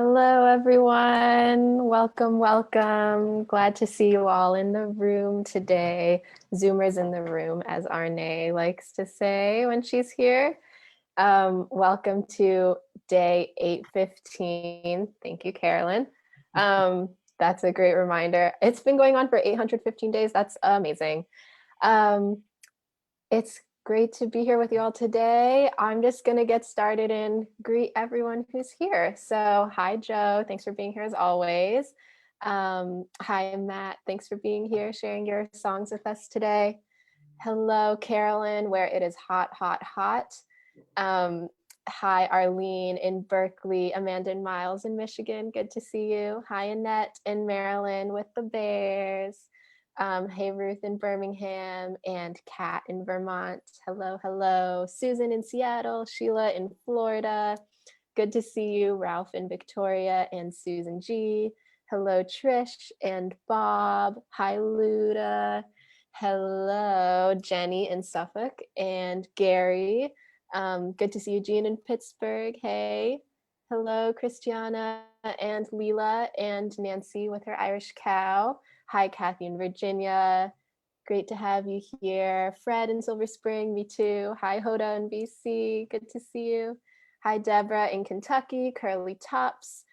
Hello, everyone. Welcome, welcome. Glad to see you all in the room today. Zoomers in the room, as Arne likes to say when she's here. Welcome to day 815. Thank you, Carolyn. That's a great reminder. It's been going on for 815 days. That's amazing. Um, it's great to be here with you all today. I'm just going to get started and greet everyone who's here. So, hi, Joe. Thanks for being here as always. Hi, Matt. Thanks for being here, sharing your songs with us today. Hello, Carolyn, where it is hot, hot, hot. Hi, Arlene in Berkeley, Amanda and Miles in Michigan. Good to see you. Hi, Annette in Maryland with the Bears. Hey, Ruth in Birmingham and Kat in Vermont. Hello, hello. Susan in Seattle, Sheila in Florida. Good to see you. Ralph in Victoria and Susan G. Hello, Trish and Bob. Hi, Luda. Hello, Jenny in Suffolk and Gary. Good to see you, Jean in Pittsburgh. Hey. Hello, Christiana and Leela and Nancy with her Irish cow. Hi, Kathy in Virginia. Great to have you here. Fred in Silver Spring, me too. Hi, Hoda in BC. Good to see you. Hi, Deborah in Kentucky. Curly Tops.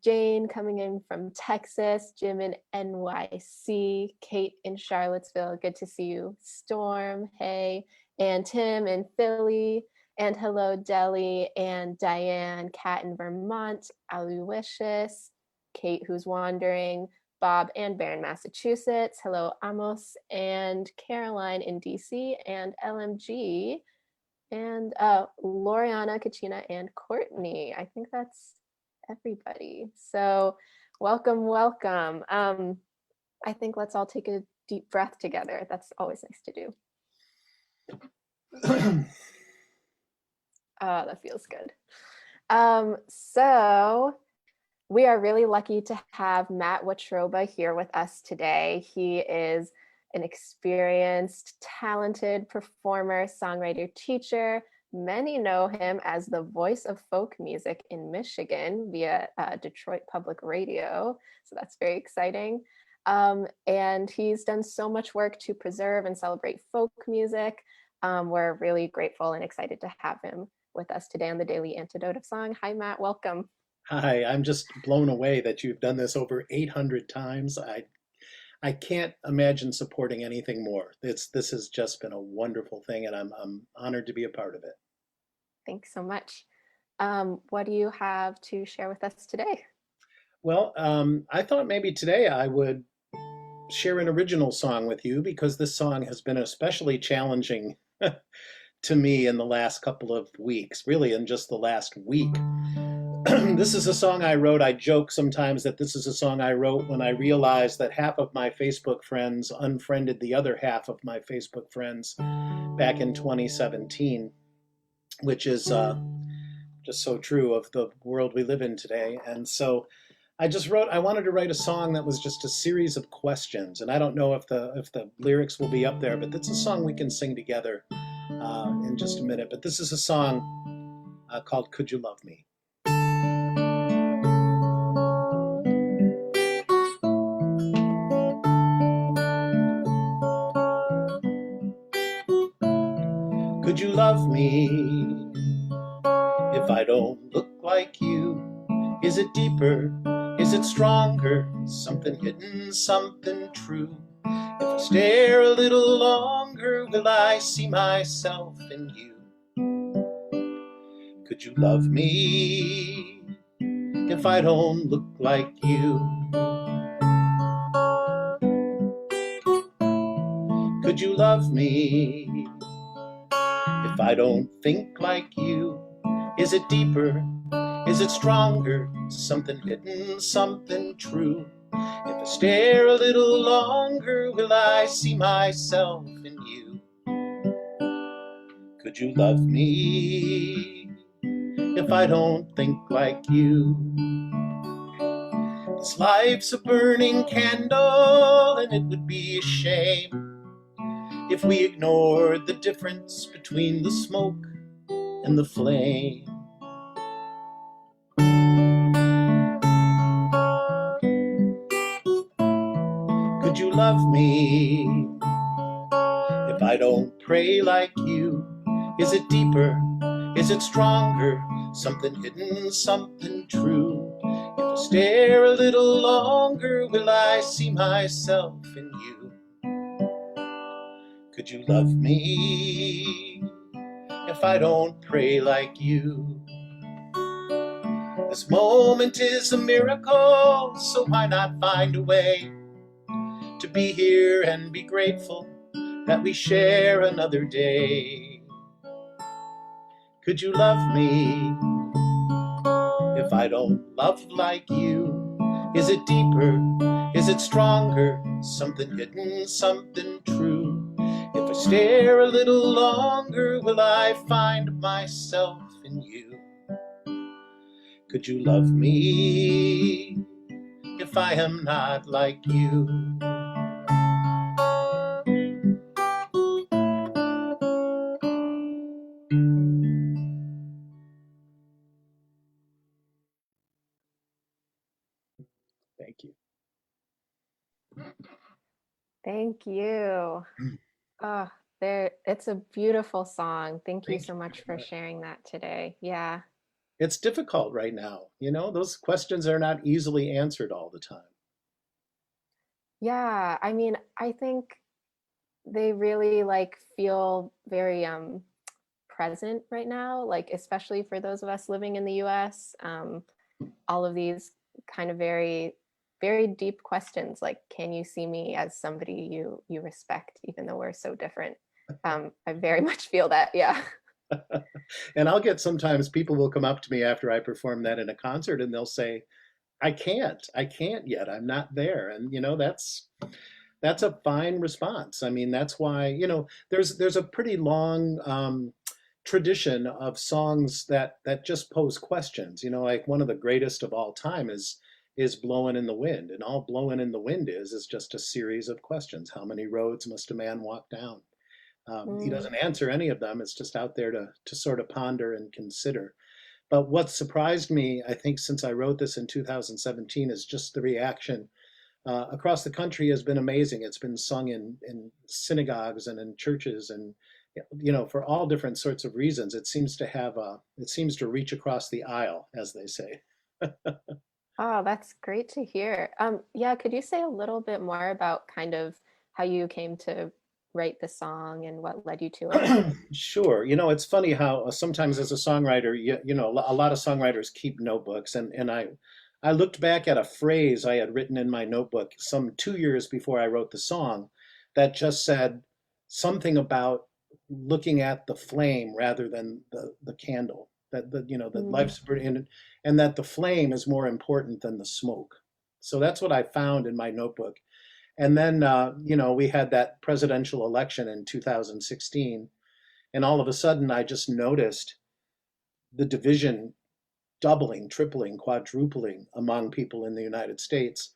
Jane coming in from Texas. Jim in NYC. Kate in Charlottesville. Good to see you. Storm, hey. And Tim in Philly. And hello, Deli and Diane. Kat in Vermont. Aloysius. Kate who's wandering. Bob and Bear in Massachusetts. Hello, Amos and Caroline in DC and LMG. And Loriana, Kachina, and Courtney. I think that's everybody. So welcome, welcome. I think let's all take a deep breath together. That's always nice to do. That feels good. So we are really lucky to have Matt Watroba here with us today. He is an experienced, talented performer, songwriter, teacher. Many know him as the voice of folk music in Michigan via Detroit Public Radio. So that's very exciting. And he's done so much work to preserve and celebrate folk music. We're really grateful and excited to have him with us today on the Daily Antidote of Song. Hi, Matt. Welcome. Hi, I'm just blown away that you've done this over 800 times. I can't imagine supporting anything more. This has just been a wonderful thing, and I'm honored to be a part of it. Thanks so much. What do you have to share with us today? Well, I thought maybe today I would share an original song with you because this song has been especially challenging to me in the last couple of weeks, really in just the last week. This is a song I wrote. I joke sometimes that this is a song I wrote when I realized that half of my Facebook friends unfriended the other half of my Facebook friends back in 2017, which is just so true of the world we live in today. And so I wanted to write a song that was just a series of questions. And I don't know if the lyrics will be up there, but it's a song we can sing together in just a minute. But this is a song called Could You Love Me? Could you love me if I don't look like you? Is it deeper? Is it stronger? Something hidden, something true. If I stare a little longer, will I see myself in you? Could you love me if I don't look like you? Could you love me if I don't think like you? Is it deeper? Is it stronger? Something hidden, something true. If I stare a little longer, will I see myself in you? Could you love me if I don't think like you? This life's a burning candle, and it would be a shame if we ignored the difference between the smoke and the flame. you love me if I don't pray like you? Is it deeper? Is it stronger? Something hidden, something true. If I stare a little longer, will I see myself in you? Could you love me if I don't pray like you? This moment is a miracle, so why not find a way to be here and be grateful that we share another day? Could you love me if I don't love like you? Is it deeper? Is it stronger? Something hidden, something true. If I stare a little longer, will I find myself in you? Could you love me if I am not like you? Thank you. Thank you. Oh, it's a beautiful song. Thank you Thank so you much very for much. sharing that today. Yeah. It's difficult right now. Those questions are not easily answered all the time. Yeah. I mean, I think they really like feel very present right now, like especially for those of us living in the US. All of these kind of very deep questions like, can you see me as somebody you respect even though we're so different? I very much feel that. Yeah. And I'll get sometimes people will come up to me after I perform that in a concert and they'll say, I can't yet. I'm not there. And that's a fine response. I mean, that's why, there's a pretty long tradition of songs that just pose questions. Like one of the greatest of all time is Blowing in the Wind. And all Blowing in the Wind is just a series of questions. How many roads must a man walk down? He Mm, doesn't answer any of them. It's just out there to sort of ponder and consider. But what surprised me, I think, since I wrote this in 2017, is just the reaction across the country has been amazing. It's been sung in synagogues and in churches, and for all different sorts of reasons. It seems to reach across the aisle, as they say. oh, that's great to hear. Yeah, could you say a little bit more about kind of how you came to write the song and what led you to it? Sure. It's funny how sometimes as a songwriter, a lot of songwriters keep notebooks, and I looked back at a phrase I had written in my notebook some 2 years before I wrote the song that just said something about looking at the flame rather than the candle. That Mm, life's and that the flame is more important than the smoke. So that's what I found in my notebook. And then, we had that presidential election in 2016. And all of a sudden, I just noticed the division doubling, tripling, quadrupling among people in the United States.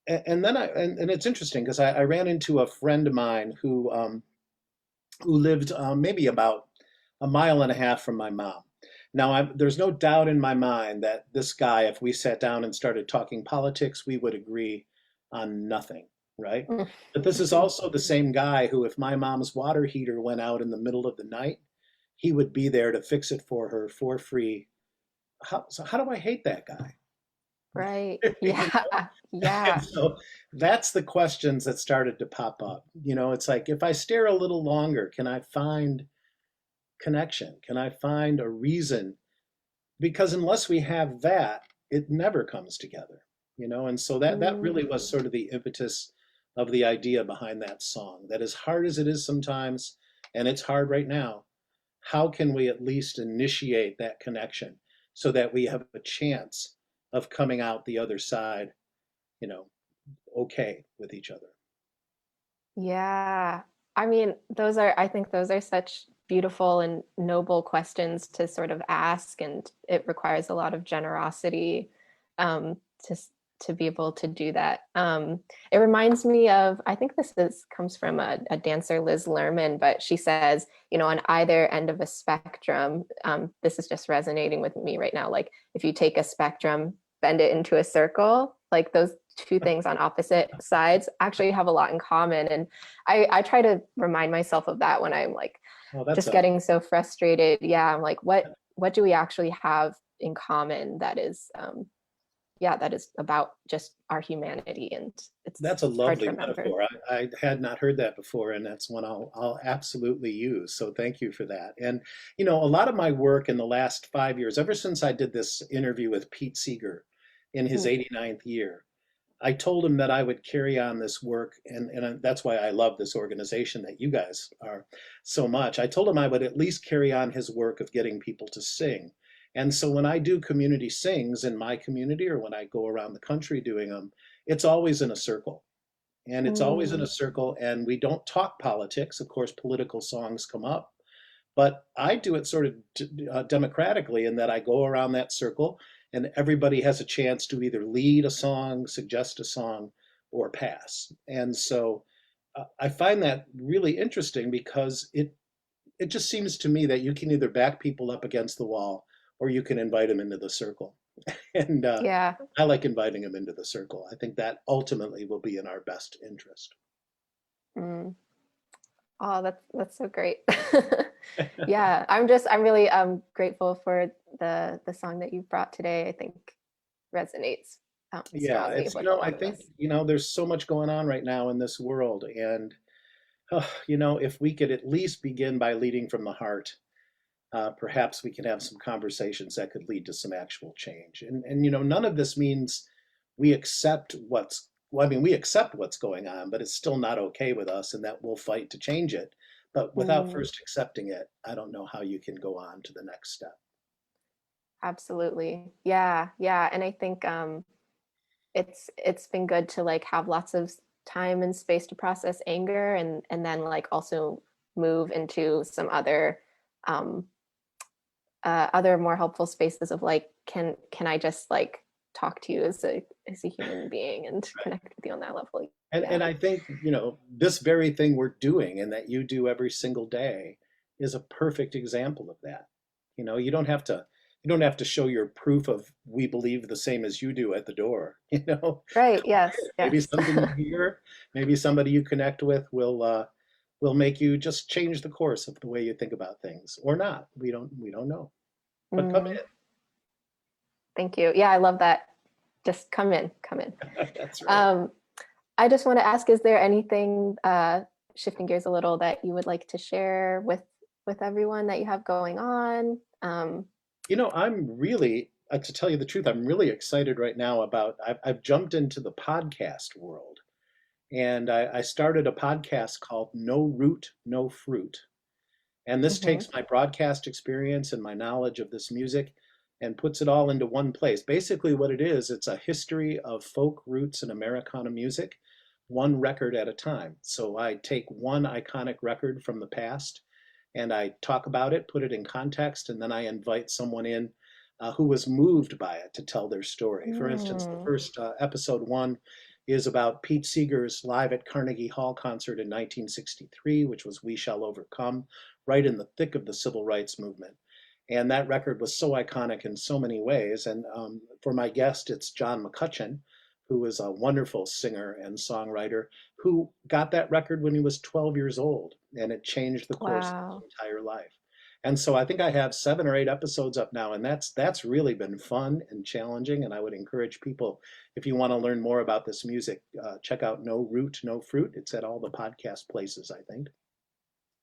And then and it's interesting because I ran into a friend of mine who lived maybe about a mile and a half from my mom. Now, there's no doubt in my mind that this guy, if we sat down and started talking politics, we would agree on nothing, right? mm, But this is also the same guy who, if my mom's water heater went out in the middle of the night, he would be there to fix it for her for free. How do I hate that guy? right. You Yeah. And Yeah. so that's the questions that started to pop up. It's like if I stare a little longer, can I find connection? Can I find a reason? Because unless we have that, it never comes together. And so that Mm, really was sort of the impetus of the idea behind that song. That as hard as it is sometimes, and it's hard right now, how can we at least initiate that connection so that we have a chance of coming out the other side, you know, okay with each other? yeah. I mean, I think those are such beautiful and noble questions to sort of ask, and it requires a lot of generosity um, to to be able to do that. It reminds me of, I think comes from a dancer, Liz Lerman, but she says, on either end of a spectrum, this is just resonating with me right now. Like if you take a spectrum, bend it into a circle, like those two things on opposite sides actually have a lot in common. And I try to remind myself of that when I'm like Oh, that's just a getting so frustrated. Yeah, I'm like, what do we actually have in common that is yeah, that is about just our humanity, and it's that's a hard to lovely remember. metaphor. I had not heard that before, and that's one I'll absolutely use. So thank you for that. And a lot of my work in the last 5 years, ever since I did this interview with Pete Seeger in his Mm, 89th year, I told him that I would carry on this work, and that's why I love this organization that you guys are so much. I told him I would at least carry on his work of getting people to sing. And so when I do community sings in my community or when I go around the country doing them, it's always in a circle. And it's always in a mm, circle, and we don't talk politics. Of course, political songs come up, but I do it sort of democratically in that I go around that circle and everybody has a chance to either lead a song, suggest a song, or pass. And so I find that really interesting because it just seems to me that you can either back people up against the wall or you can invite them into the circle. And yeah. I like inviting them into the circle. I think that ultimately will be in our best interest. Mm. Oh, that's so great. Yeah, I'm really grateful for the song that you brought today. I think resonates Yeah, strongly with a I lot of think, us. there's so much going on right now in this world. And, if we could at least begin by leading from the heart, perhaps we can have some conversations that could lead to some actual change. And none of this means we accept well, I mean, we accept what's going on, but it's still not okay with us and that we'll fight to change it. But without Mm, first accepting it, I don't know how you can go on to the next step. absolutely. Yeah, yeah. And I think it's been good to like have lots of time and space to process anger, and then like also move into some um other more helpful spaces of like can I just like talk to you as a human being and connect with you on that level. And Yeah. I think, this very thing we're doing and that you do every single day is a perfect example of that. You don't have to show your proof of we believe the same as you do at the door. Right. Go Yes. ahead. Maybe Yes. something you hear, maybe somebody you connect with will make you just change the course of the way you think about things or not. We don't know. But come Mm, thank you. Yeah, I love that. Just come in, come in. in. That's right. Um, I just want to ask, is there anything, shifting gears a little, that you would like to share with everyone that you have going on? I'm really, to tell you the truth, I'm really excited right now about, I've jumped into the podcast world. And I started a podcast called No Root, No Fruit. And this Mhm. takes my broadcast experience and my knowledge of this music and puts it all into one place. Basically, what it is, it's a history of folk roots and Americana music, one record at a time. So I take one iconic record from the past and I talk about it, put it in context, and then I invite someone in who was moved by it to tell their story. For instance, the Mm. first episode one is about Pete Seeger's live at Carnegie Hall concert in 1963, which was We Shall Overcome, right in the thick of the civil rights movement. And that record was so iconic in so many ways. And for my guest, it's John McCutcheon, who is a wonderful singer and songwriter who got that record when he was 12 years old, and it changed the course of his Wow. entire life. And so I think I have 7 or 8 episodes up now, and that's really been fun and challenging. And I would encourage people, if you want to learn more about this music, check out No Root, No Fruit. It's at all the podcast places, I think.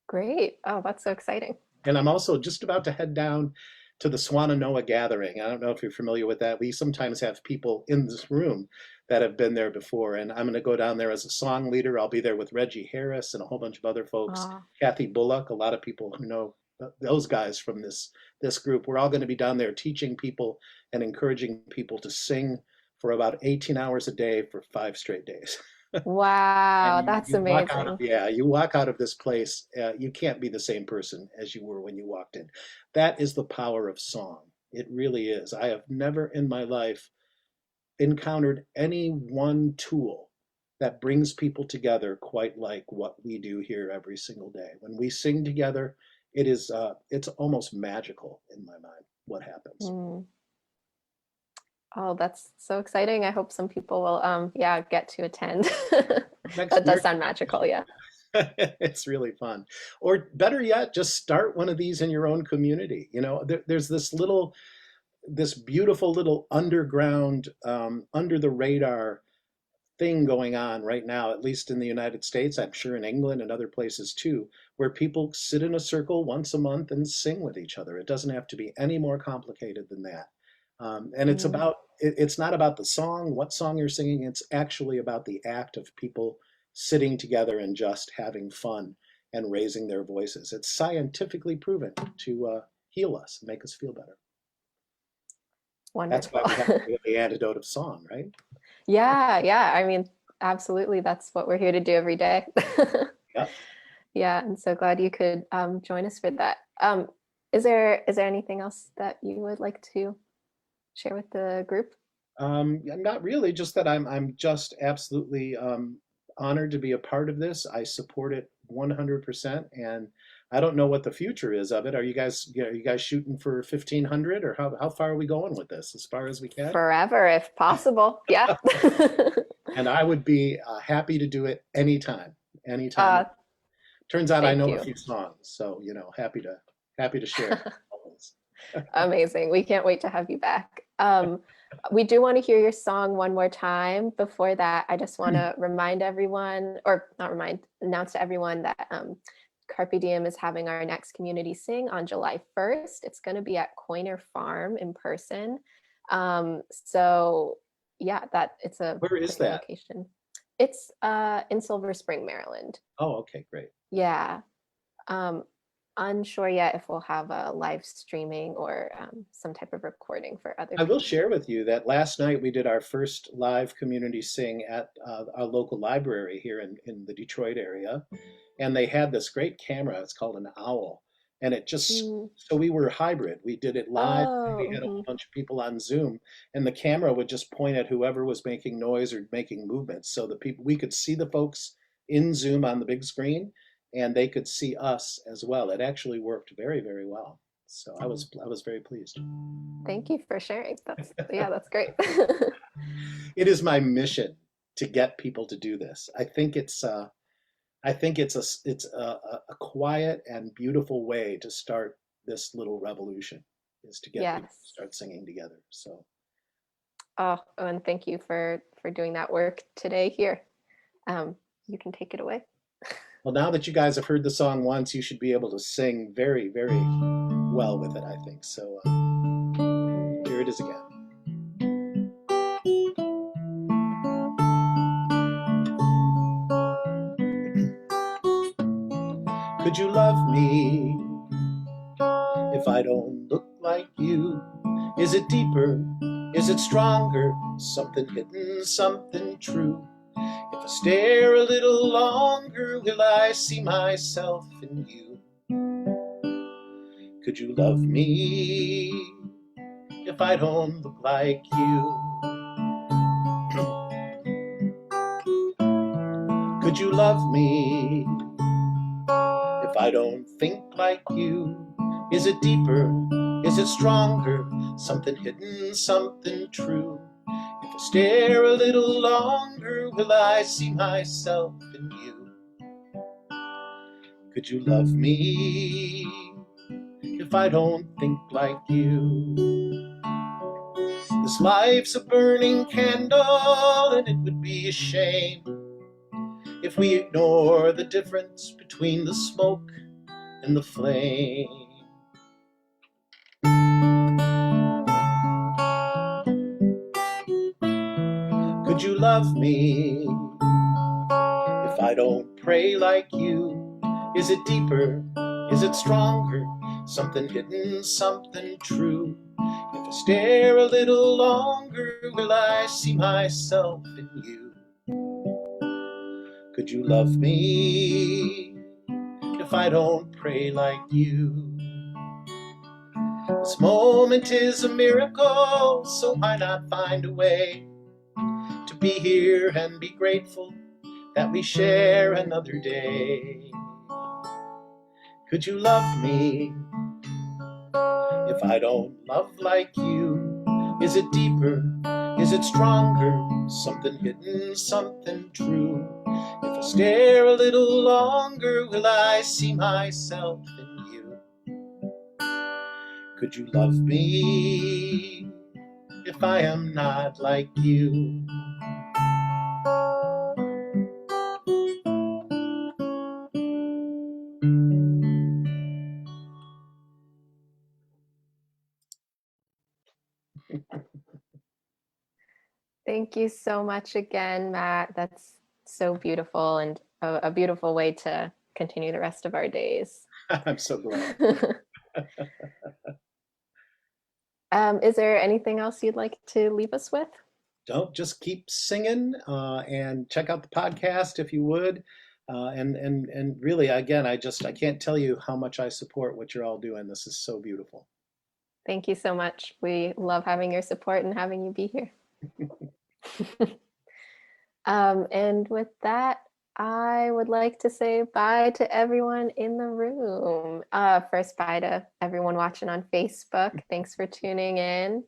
Great. Oh, that's so exciting. And I'm also just about to head down to the Swannanoa Gathering. I don't know if you're familiar with that. We sometimes have people in this room that have been there before, and I'm going to go down there as a song leader. I'll be there with Reggie Harris and a whole bunch of other folks. Ah, Kathy Bullock, a lot of people who know those guys from this group. We're all going to be down there teaching people and encouraging people to sing for about 18 hours a day for 5 straight days. And wow, you, that's you walk out of amazing. yeah you walk out of this place, you can't be the same person as you were when you walked in. That is the power of song. It really is. I have never in my life encountered any one tool that brings people together quite like what we do here every single day. When we sing together, it's almost magical in my mind what happens. Mm. Oh, that's so exciting. I hope some people will yeah, get to attend. Next That year. does sound magical, yeah. It's really fun. Or better yet, just start one of these in your own community. There's this beautiful little underground, under the radar thing going on right now, at least in the United States, I'm sure in England and other places too, where people sit in a circle once a month and sing with each other. It doesn't have to be any more complicated than that. And Mm. it's not about the song, what song you're singing, it's actually about the act of people sitting together and just having fun and raising their voices. It's scientifically proven to heal us and make us feel better. That's why Wonderful. we have the antidote of song, right? Yeah, yeah. I mean, absolutely. That's what we're here to do every day. Yep. Yeah, I'm so glad you could join us for that. Is there anything else that you would like to share with the group? Yeah, not really, just that I'm just absolutely honored to be a part of this. I support it 100%, and I don't know what the future is of it. Are you guys shooting for 1500, or how far are we going with this? As far as we can? Forever, if possible. Yeah. And I would be happy to do it anytime, anytime. uh, Turns out I Thank know a you. few songs, so happy to share. Always. Amazing. We can't wait to have you back. We do want to hear your song one more time. Before that, I just want to remind everyone, or not remind, announce to everyone that Carpe Diem is having our next community sing on July 1st. It's going to be at Coiner Farm in person. So yeah, that it's a Where is great that? location. It's in Silver Spring, Maryland. Oh, okay, great. Yeah. Um, Unsure yet if we'll have a live streaming or some type of recording for other I will people. share with you that last night we did our first live community sing at our local library here in the Detroit area. And they had this great camera. It's called an owl. And Mm. so we were hybrid. We did it live. We Oh, had a whole mhm. bunch of people on Zoom, and the camera would just point at whoever was making noise or making movements. So we could see the folks in Zoom on the big screen, and they could see us as well. It actually worked very, very well. So I was very pleased. Thank you for sharing. Yeah, that's great. It is my mission to get people to do this. I think it's a quiet and beautiful way to start this little revolution, is to get people to Yes. start singing together. So Oh, and thank you for doing that work today here. You can take it away. well, now that you guys have heard the song once, you should be able to sing very, very well with it, I think. So here it is again. Could you love me if I don't look like you? Is it deeper? Is it stronger? Something hidden, something true. If I stare a little longer, will I see myself in you? Could you love me if I don't look like you? Could you love me if I don't think like you? Is it deeper? Is it stronger? Something hidden, something true. If I stare a little longer, will I see myself in you? Could you love me if I don't think like you? This life's a burning candle, and it would be a shame if we ignore the difference between the smoke and the flame. Could you love me if I don't pray like you? Is it deeper? Is it stronger? Something hidden, something true. If I stare a little longer, will I see myself in you? Could you love me if I don't pray like you? This moment is a miracle, so why not find a way to be here and be grateful that we share another day? Could you love me if I don't love like you? Is it deeper? Is it stronger? Something hidden, something true. If I stare a little longer, will I see myself in you? Could you love me if I am not like you? Thank you so much again, Matt. That's so beautiful and a beautiful way to continue the rest of our days. I'm so glad. Is there anything else you'd like to leave us with? Don't just keep singing and check out the podcast if you would. And really, again, I can't tell you how much I support what you're all doing. This is so beautiful. Thank you so much. We love having your support and having you be here. And with that, I would like to say bye to everyone in the room. First, bye to everyone watching on Facebook. Thanks for tuning in.